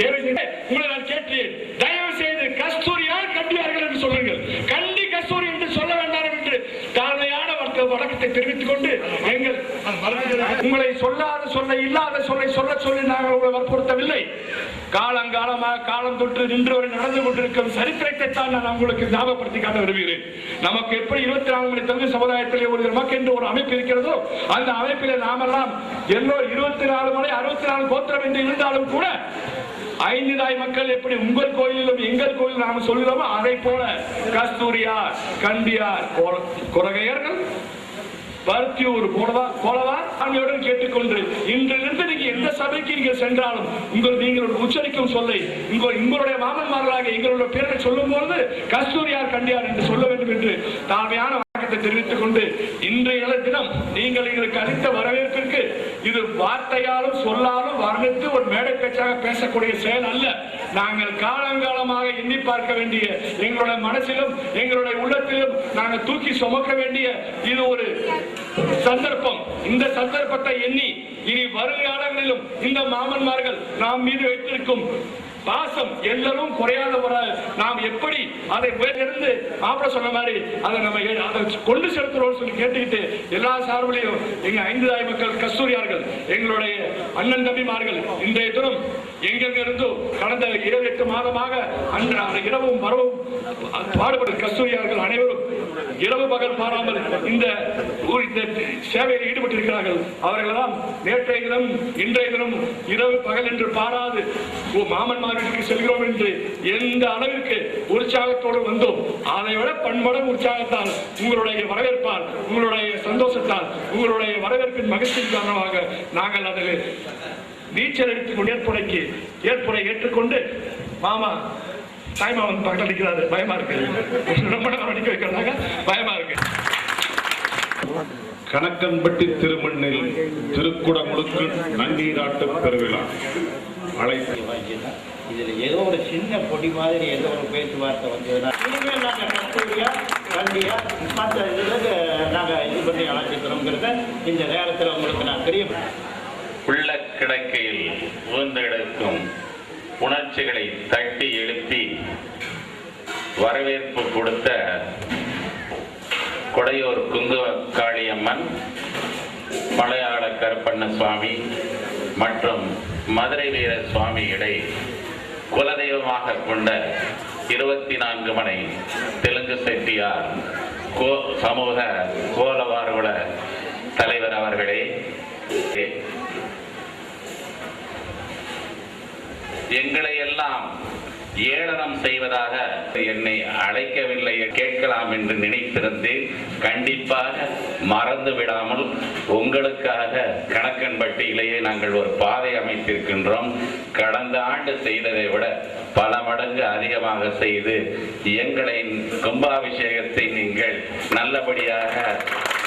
ஏவி செட்டியார் உங்களை நான் கேட்டேன், தயவு செய்து கஸ்தூரியார் கண்டியார்கள் என்று சொல்லுங்கள். கண்டி கஸ்தூரி என்று சொல்ல வேண்டாம் என்று தாழ்மையான வழக்கத்தை தெரிவித்துக் கொண்டு எங்கள் உங்களை சொல்லாத சொல்ல இல்லாத சொல்ல சொல்லி நாங்கள் உங்களை வற்புறுத்தவில்லை. காலங்காலமாக காலம் தொற்று நின்று வரை நடந்து கொண்டிருக்கும் சரித்திரத்தை தான் நான் உங்களுக்கு ஞாபகப்படுத்தி காட்ட விரும்புகிறேன். நமக்கு எப்படி 24 மணி தமிழ் சமுதாயத்திலே ஒரு நமக்கு என்று ஒரு அமைப்பு இருக்கிறதோ அந்த அமைப்பில் நாமெல்லாம் எல்லோரும் 24 மணி 64 கோத்திரம் என்று இருந்தாலும் கூட 5 தாய் மக்கள் எப்படி உங்கள் கோயிலும் எங்கள் கோயில் நாம் சொல்கிறோமோ அதை போல கஸ்தூரியார், கண்டியார், கொலகையர்கள், பருத்தியூர், கோலவார் ஆகியோருடன் கேட்டுக்கொண்டு இன்றிலிருந்து நீங்க எந்த சபைக்கு நீங்கள் சென்றாலும் நீங்கள் உச்சரிக்கும் சொல்லை உங்களுடைய மாமன்மார்களாக எங்களுடைய பேரை சொல்லும் பொழுது கஸ்தூரியார், கண்டியார் என்று சொல்ல வேண்டும் என்று தாழ்மையான வணக்கத்தை தெரிவித்துக் கொண்டு இன்றைய தினம் நீங்கள் எங்களுக்கு அளித்த வரவேற்பிற்கு இது வார்த்தையாலும் சொல்லாலும் வர்ணித்து ஒரு மேடை பேச்சாக பேசக்கூடிய செயல் அல்ல. நாங்கள் காலங்காலமாக எண்ணி பார்க்க வேண்டிய, எங்களுடைய மனசிலும் எங்களுடைய உள்ளத்திலும் நாங்கள் தூக்கி சுமக்க வேண்டிய இது ஒரு சந்தர்ப்பம். இந்த சந்தர்ப்பத்தை எண்ணி இனி வருங்காலங்களிலும் இந்த மாமன்மார்கள் நாம் மீது வைத்திருக்கும் பாசம் எல்லாரும் குறையாத நாம் எப்படி அதை உயர்ந்து மாப்பிள சொன்ன மாதிரி அதை நம்ம அதை கொண்டு செலுத்துறோம் சொல்லி கேட்டுக்கிட்டு எல்லா சார்பிலையும் எங்க 5 தாய் மக்கள் கஸ்தூரியார்கள், எங்களுடைய அண்ணன் தம்பிமார்கள் இன்றைய தினம் எங்கெங்க இருந்தோ கடந்த 7-8 மாதமாக அன்று இரவும் வரவும் பாடுபடும் கஸ்தூரியார்கள் அனைவரும் இரவு பகல் பாராமல் இந்த சேவையில் ஈடுபட்டிருக்கிறார்கள். அவர்களெல்லாம் நேற்றைய தினம் இன்றைய தினம் இரவு பகல் என்று பாராது மாமன்மார்களுக்கு செல்கிறோம் என்று எந்த அளவிற்கு உற்சாகத்தோடு வந்தோம் அதை விட பன்மடங்கு உற்சாகத்தால் உங்களுடைய வரவேற்பால், உங்களுடைய சந்தோஷத்தால், உங்களுடைய வரவேற்பின் மகிழ்ச்சியின் காரணமாக நாங்கள் அதில் நீச்சல் எடுத்துக்கொண்டு ஏற்புரை ஏற்றுக்கொண்டு மாமா தாய்மாமன் பக்கத்தில் நிற்கிறாரு. பயமா இருக்கு, ரொம்ப நேரம் அடிக்க வைக்கிறதாக பயமா இருக்கு. கணக்கன்பட்டி திருமண்ணில் திருக்குடமுழுக்கு நன்னீராட்டு பெருவிழா அழைப்பு. இதுல ஏதோ ஒரு சின்ன பொடி மாதிரி ஏதோ ஒரு பேச்சுவார்த்தை வந்ததுன்னா இனிமேல் நாங்கள் கஸ்தூரியா, கண்டியா மற்ற இதுக்கு நாங்கள் இது பண்ணி அழைச்சிக்கிறோங்கிறத இந்த நேரத்தில் உங்களுக்கு நான் தெரிய உள்ள கிடக்கையில் உயர்ந்தெடுக்கும் உணர்ச்சிகளை தட்டி எழுப்பி வரவேற்பு கொடுத்த கொடையூர் குங்கும காளியம்மன், மலையாள கருப்பண்ண சுவாமி மற்றும் மதுரை வீர சுவாமி இடை குலதெய்வமாக கொண்ட 24 மணி தெலுங்கு செட்டியார் சமூக கோலவார்குல தலைவர் அவர்களே, எங்களை எல்லாம் ஏளனம் செய்வதாக என்னை அழைக்கவில்லை, கேட்கலாம் என்று நினைத்திருந்தேன். கண்டிப்பாக மறந்து விடாமல் உங்களுக்காக கணக்கன்பட்டியிலேயே நாங்கள் ஒரு பாதை அமைத்திருக்கின்றோம். கடந்த ஆண்டு செய்ததை விட பல மடங்கு அதிகமாக செய்து எங்களின் கும்பாபிஷேகத்தை நீங்கள் நல்லபடியாக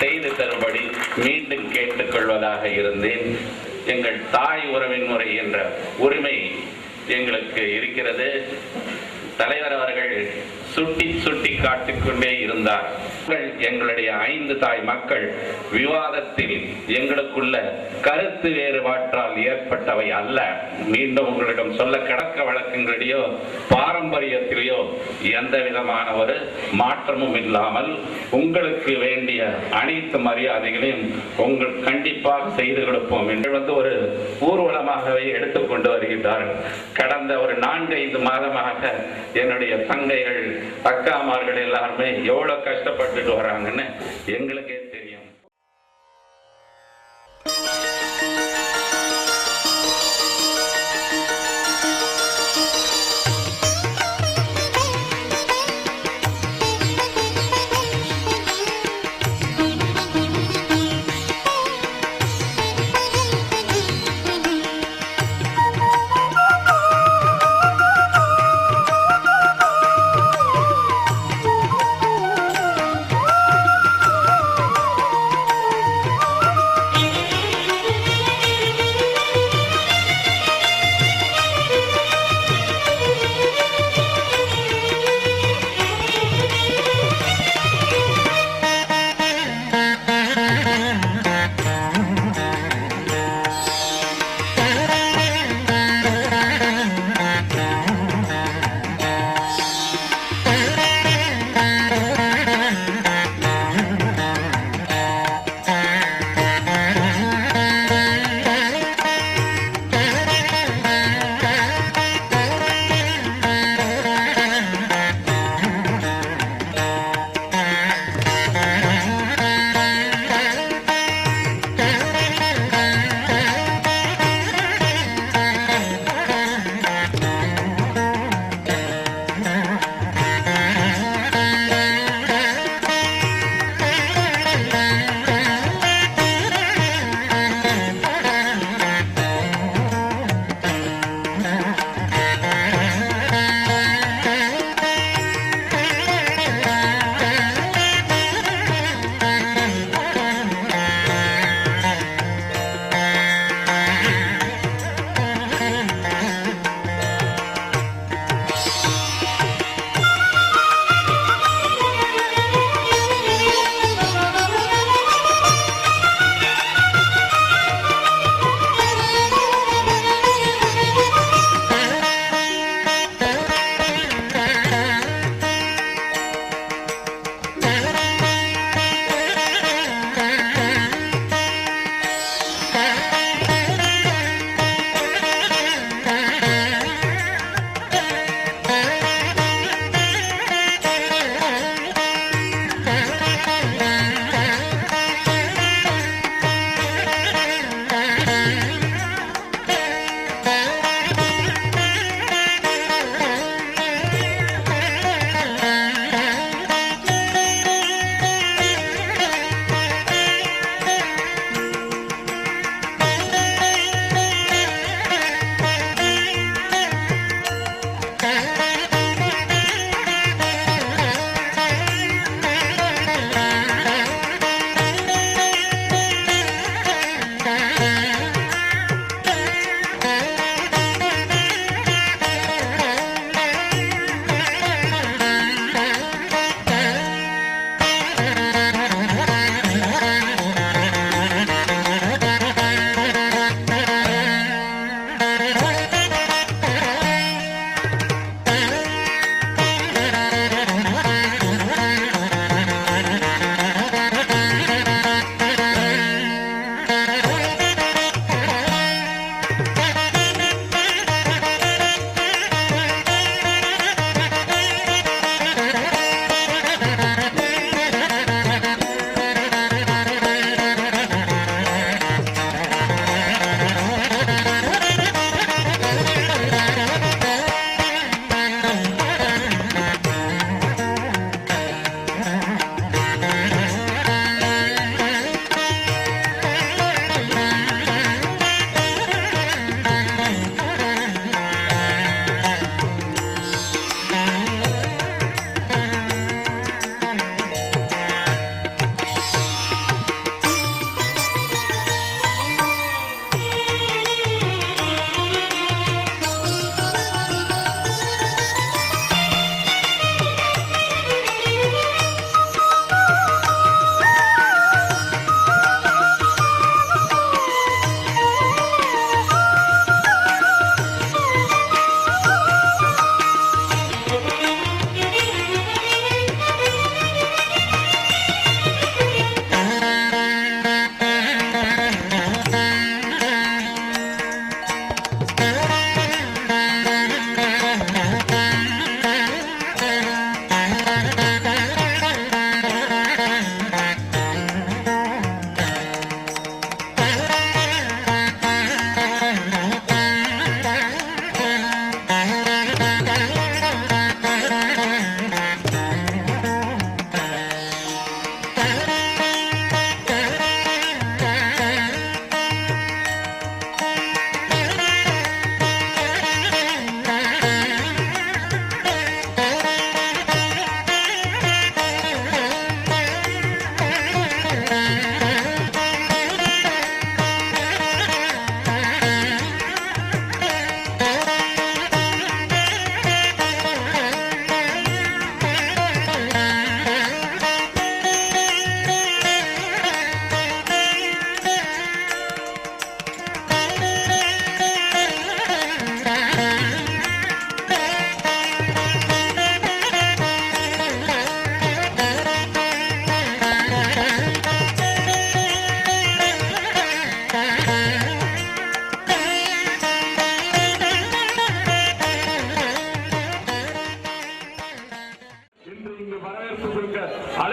செய்து தரும்படி மீண்டும் கேட்டுக்கொள்வதாக இருந்தேன். எங்கள் தாய் உறவின் முறை என்ற உரிமை எங்களுக்கு இருக்கிறது. தலைவர் அவர்கள் சுட்டி காட்டிக்கொண்டே இருந்தார். எங்களுடைய 5 தாய் மக்கள் விவாதத்தில் எங்களுக்குள்ள கருத்து வேறுபாட்டால் ஏற்பட்டவை அல்ல. மீண்டும் உங்களிடம் சொல்ல, கணக்க வழக்கங்களிலேயோ பாரம்பரியத்திலேயோ எந்த விதமான ஒரு மாற்றமும் இல்லாமல் உங்களுக்கு வேண்டிய அனைத்து மரியாதைகளையும் உங்கள் கண்டிப்பாக செய்து கொடுப்போம் என்று ஒரு ஊர்வலமாகவே எடுத்துக்கொண்டு வருகின்றார்கள். கடந்த ஒரு 4-5 மாதமாக என்னுடைய தங்கைகள், அக்காமார்கள் எல்லாருமே எவ்வளவு கஷ்டப்பட்டுட்டு வராங்கன்னு எங்களுக்கே தெரியும்.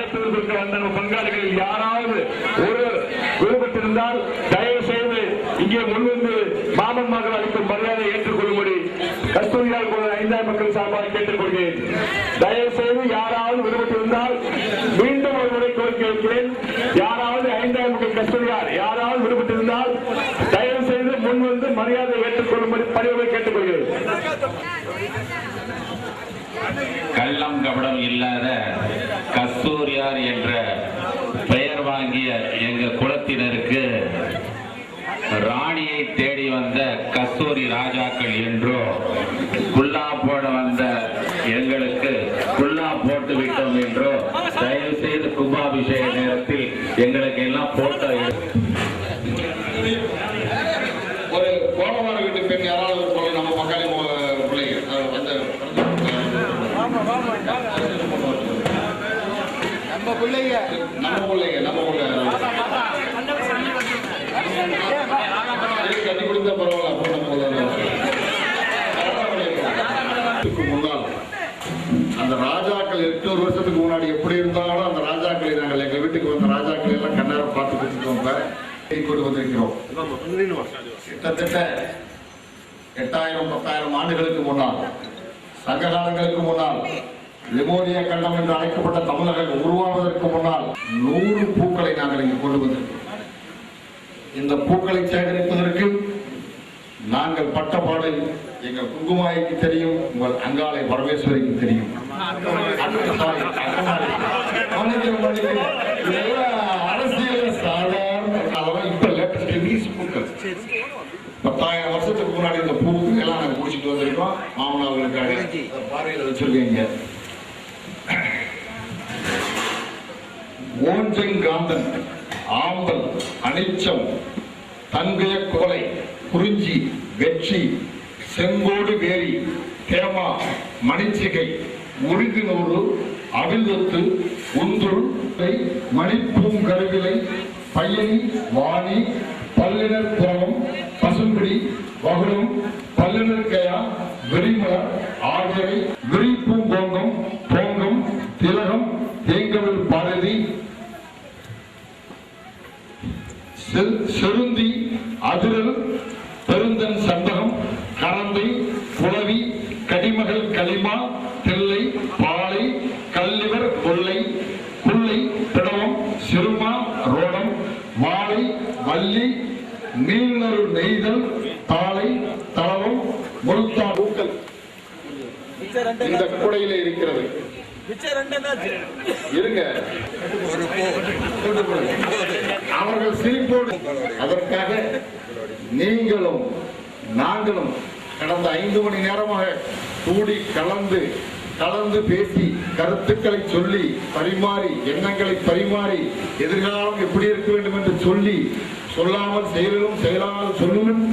அழைப்பு கொடுக்க வந்த நம்ம பங்காளிகளில் யாராவது ஒரு விருப்பத்திருந்தால் தயவு செய்து இங்கே முன்வந்து மாமன் மகள் அளிக்கும் மரியாதையை ஏற்றுக்கொள்ளும்படி கஸ்தூரியால் போல 5000 மக்கள் சார்பாக கேட்டுக்கொள்கிறேன். தயவு செய்து யாராவது விருப்பத்திருந்தால் மீண்டும் ஒரு முறை கோரிக்கை வைக்கிறேன். யாராவது 5000 மக்கள் கஸ்தூரியார் யாராவது விருப்பத்திருந்தால் தயவு செய்து முன்வந்து மரியாதை ஏற்றுக்கொள்ளும்படி பணிவுரை கேட்டுக்கொள்கிறேன். கள்ளம் கபடம் இல்லாத கஸ்தூரியார் என்ற பெயர் வாங்கிய எங்க குலத்தினருக்கு ராணியை தேடி வந்த கஸ்தூரி ராஜாக்கள் என்றோ, குல்லா போட வந்த எங்களுக்கு குல்லா போட்டு விட்டோம் என்றோ தயவு செய்து கும்பாபிஷேக நேரத்தில் எங்களுக்கு எல்லாம் போட்டோ ஒரு கோலவார வீட்டு பெண் யாராவது ஒரு நம்ம மக்காளி பிள்ளைங்க அந்த நம்ம பிள்ளைங்க கட்டி கொடுத்த பரவாயில்ல. முன்னால் அந்த ராஜாக்கள் 800 வருஷத்துக்கு முன்னாடி எப்படி இருந்தாலும் அந்த ராஜாக்களை நாங்கள் எங்க வீட்டுக்கு வந்த ராஜாக்களை எல்லாம் கண்ணார பார்த்து கொடுத்துட்டோம் கொண்டு வந்திருக்கிறோம். கிட்டத்தட்ட 8000-10,000 ஆண்டுகளுக்கு முன்னால், சங்க காலங்களுக்கு முன்னால், லிமோனியா கண்டம் என்று அழைக்கப்பட்ட தமிழர்கள் உருவாவதற்கு முன்னால் 100 பூக்களை நாங்கள் இங்கு கொண்டு வந்திருக்கிறோம். இந்த பூக்களை சேகரிப்பதற்கு நாங்கள் பட்டப்பாடு எங்கள் குங்குமாய்க்கு தெரியும், உங்கள் அங்காளை பரமேஸ்வரிக்கு தெரியும். அரசியல் சாதாரண இப்ப லேட்டஸ்ட் பூக்கள் 10,000 வருஷத்துக்கு முன்னாடி இந்த பூக்கள் எல்லாம் நாங்கள் குடிச்சிட்டு வந்திருக்கோம். மாமனார்களுக்காக பாறையில் வச்சிருக்கீங்க. ஓஞ்சங்காந்தன், ஆம்பல், அனிச்சம், தங்கைய கோலை, குறிஞ்சி, வெற்றி, செங்கோடு வேரி, தேமா, மணிச்சிகை, உறுதிநூறு, அவிழ்தத்து, உந்துள், மணிப்பூங்கருவிலை, பையனி, வாணி, பல்லினர் புறவம், பசும்பிடி, வகுளம், பல்லினர் கயா, வெறிமலர் ஆகியவை, விரிப்பூங்கோங்கம், போங்கம், திலகம், தேங்கவில் பாரதி, செருந்தி, அதிரல், பெருந்தன் சந்தகம், கரந்தை, புலவி, கடிமகள் களிமா, தெல்லை, பாலை, கல்லிவர் கொல்லை, புல்லை, பிடவம், சிறுமா, ரோடம், மாலை, வள்ளி, நீலரு நெய்தல், தாளை, தளவம், முழுத்தா பூக்கள் இந்த கூடையில இருக்கிறது. இருங்க, அவர்கள் சிரிப்போடு அதற்காக நீங்களும் நாங்களும் கடந்த 5 மணி நேரமாக கூடி கலந்து பேசி கருத்துக்களை சொல்லி பரிமாறி எண்ணங்களை பரிமாறி எதிர்காலம் எப்படி இருக்க வேண்டும் என்று சொல்லி சொல்லாமல் செயலிலும் செயலாமல் சொல்லிலும்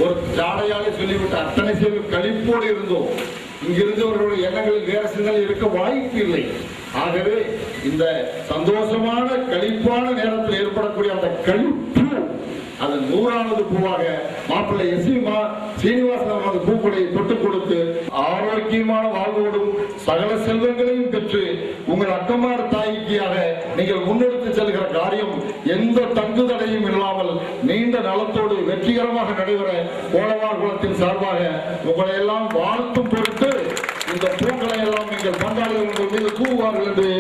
ஒரு ஜாடையாலே சொல்லிவிட்டு அத்தனை செயல் கழிப்போடு இருந்தோம். இங்கிருந்தவர்களுடைய எண்ணங்களில் வேற சிந்தனை இருக்க வாய்ப்பு இல்லை. ஆகவே இந்த சந்தோஷமான கழிப்பான நேரத்தில் ஏற்படக்கூடிய அந்த கழிப்பு அது 100வது பூவாக மாப்பிள்ளை சீனிவாசன் அவரது பூக்குடையை தொட்டுக் கொடுத்து ஆரோக்கியமான வாழ்வோடும் சகல செல்வங்களையும் பெற்று உங்கள் அக்கமார் தாய்க்கியாக நீங்கள் முன்னெடுத்து செல்கிற காரியம் எந்த தங்கு தடையும் இல்லாமல் நீண்ட நலத்தோடு வெற்றிகரமாக நடைபெற கோலவார் குலத்தின் சார்பாக உங்களை எல்லாம் வாழ்த்தும் பொருட்டு இந்த பூக்களை எல்லாம் நீங்கள் பங்காளிகள் மீது தூவார்கள் என்று